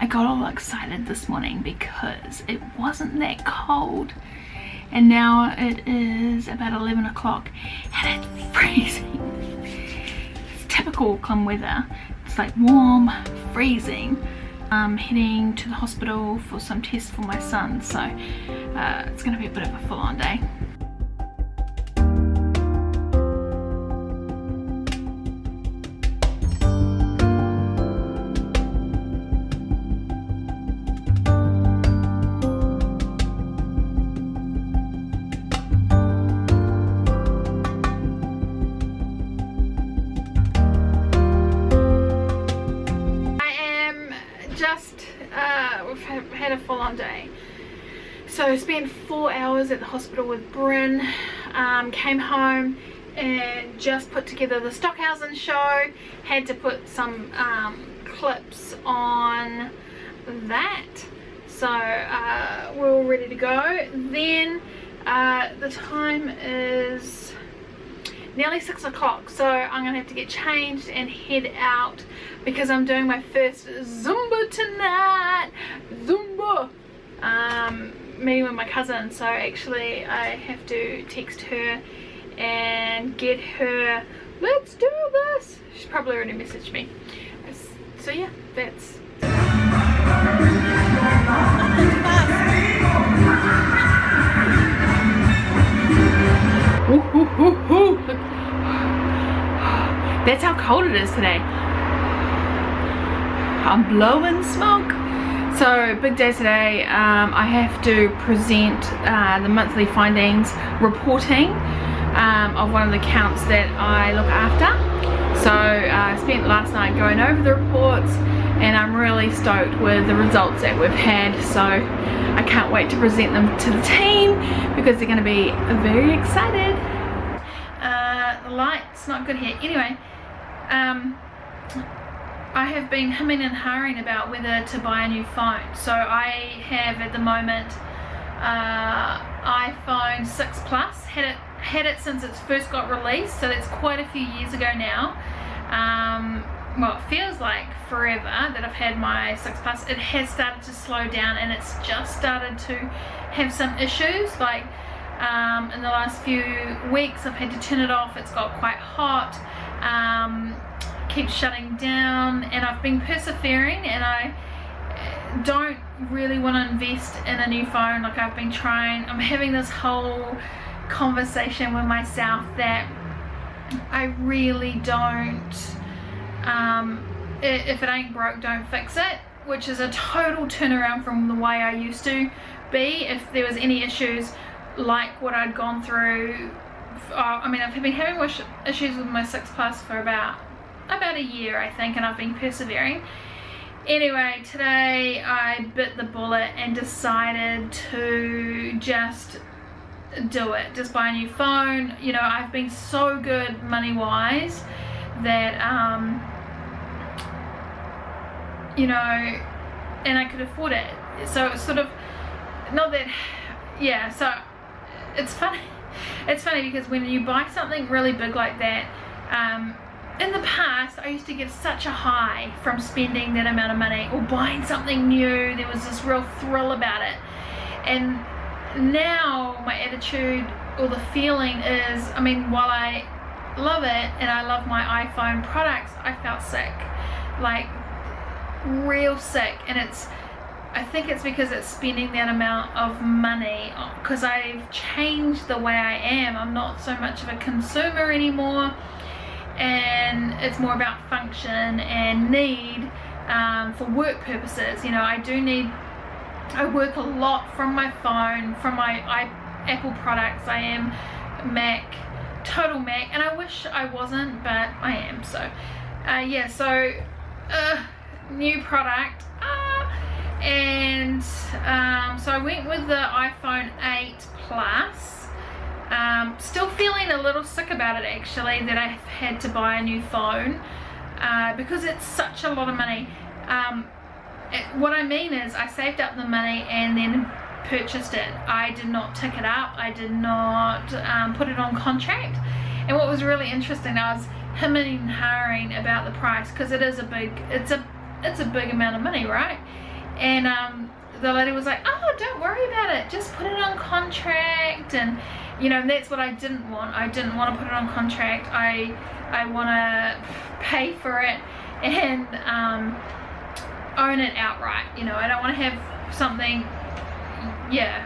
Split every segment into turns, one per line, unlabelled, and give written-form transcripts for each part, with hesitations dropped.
I got all excited this morning because it wasn't that cold, and now it is about 11 o'clock and it's freezing. It's typical Auckland weather. It's like warm, freezing. I'm heading to the hospital for some tests for my son, so it's going to be a bit of a full-on day. We've had a full-on day. So spent 4 hours at the hospital with Bryn, came home and just put together the Stockhausen show, had to put some clips on that, so we're all ready to go. Then the time is nearly 6 o'clock, so I'm gonna have to get changed and head out because I'm doing my first Zumba tonight. Zumba! Meeting with my cousin, so actually I have to text her and get her, let's do this. She's probably already messaged me. So yeah, that's... Ooh, ooh, ooh, ooh. Look. That's how cold it is today. I'm blowing smoke. So big day today. I have to present the monthly findings reporting of one of the accounts that I look after. So I spent last night going over the reports, and I'm really stoked with the results that we've had. So I can't wait to present them to the team because they're going to be very excited. The light's not good here. Anyway, I have been humming and hawing about whether to buy a new phone. So I have at the moment iPhone 6 Plus. Had it since it's first got released, so that's quite a few years ago now. Well, it feels like forever that I've had my 6 Plus. It has started to slow down, and it's just started to have some issues. Like in the last few weeks I've had to turn it off. It's got quite hot, keeps shutting down, and I've been persevering, and I don't really want to invest in a new phone. Like I've been trying, I'm having this whole conversation with myself that I really don't, if it ain't broke, don't fix it, which is a total turnaround from the way I used to be. If there was any issues like what I'd gone through, I mean, I've been having issues with my 6 Plus for about a year, I think, and I've been persevering. Anyway, today I bit the bullet and decided to just do it, just buy a new phone. You know, I've been so good money wise that you know, and I could afford it. So it's sort of not that, yeah, so it's funny because when you buy something really big like that, in the past I used to get such a high from spending that amount of money or buying something new. There was this real thrill about it, and now my attitude or the feeling is, I mean, while I love it and I love my iPhone products, I felt sick, like real sick. And I think it's because it's spending that amount of money, because I've changed the way I am. I'm not so much of a consumer anymore, and it's more about function and need for work purposes. You know, I work a lot from my phone, from my Apple products. I am Mac, total Mac, and I wish I wasn't, but I am. So yeah, so new product, and so I went with the iPhone 8 Plus. Still feeling a little sick about it, actually, that I've had to buy a new phone because it's such a lot of money. What I mean is, I saved up the money and then purchased it. I did not tick it up. I did not put it on contract. And what was really interesting, I was hemming and hawing about the price, because it is a big, it's a big amount of money, right? And the lady was like, oh, don't worry about it, just put it on contract. And you know, that's what I didn't want. I didn't want to put it on contract. I want to pay for it and own it outright. You know, I don't want to have something, yeah.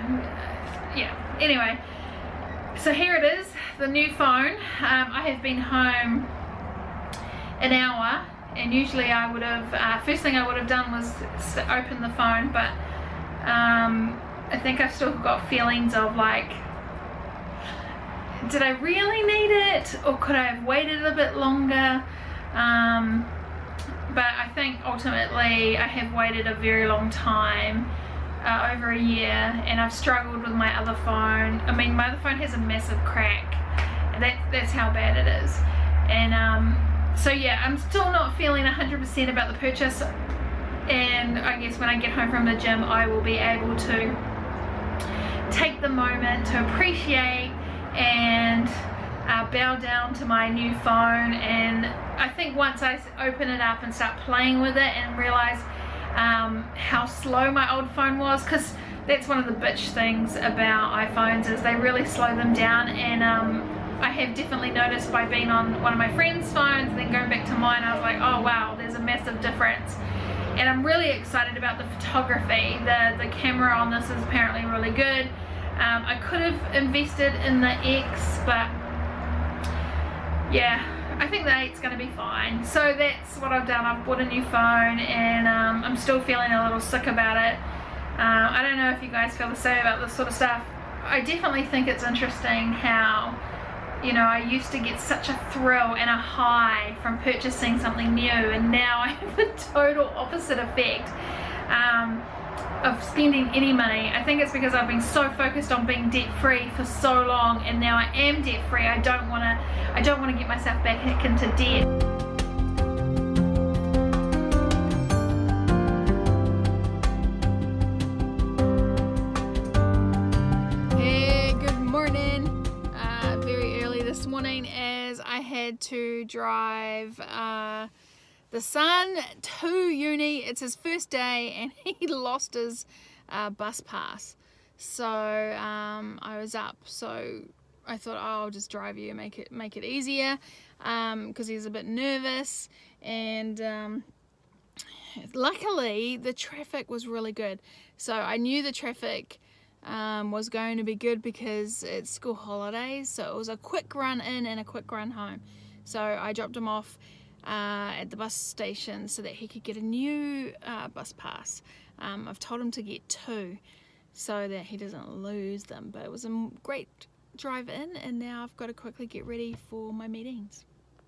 Anyway, so here it is, the new phone. I have been home an hour, and usually I would have, first thing I would have done was open the phone, but I think I've still got feelings of like, did I really need it, or could I have waited a bit longer? But I think ultimately I have waited a very long time, over a year, and I've struggled with my other phone. I mean, my other phone has a massive crack, and that's how bad it is. And so yeah, I'm still not feeling 100% about the purchase, and I guess when I get home from the gym I will be able to take the moment to appreciate and bow down to my new phone. And I think once I open it up and start playing with it and realize how slow my old phone was, because that's one of the bitch things about iPhones, is they really slow them down. And I have definitely noticed by being on one of my friends' phones and then going back to mine, I was like, oh wow, there's a massive difference. And I'm really excited about the photography. The camera on this is apparently really good. I could have invested in the X, but yeah, I think the 8's going to be fine. So that's what I've done. I've bought a new phone, and I'm still feeling a little sick about it. I don't know if you guys feel the same about this sort of stuff. I definitely think it's interesting how, you know, I used to get such a thrill and a high from purchasing something new, and now I have the total opposite effect of spending any money. I think it's because I've been so focused on being debt free for so long, and now I am debt free. I don't want to get myself back into debt. Morning, as I had to drive the son to uni. It's his first day and he lost his bus pass, so I was up, so I thought, oh, I'll just drive you and make it easier, because he's a bit nervous. And luckily the traffic was really good, so I knew the traffic was going to be good because it's school holidays, so it was a quick run in and a quick run home. So I dropped him off at the bus station so that he could get a new bus pass. I've told him to get 2 so that he doesn't lose them, but it was a great drive in, and now I've got to quickly get ready for my meetings.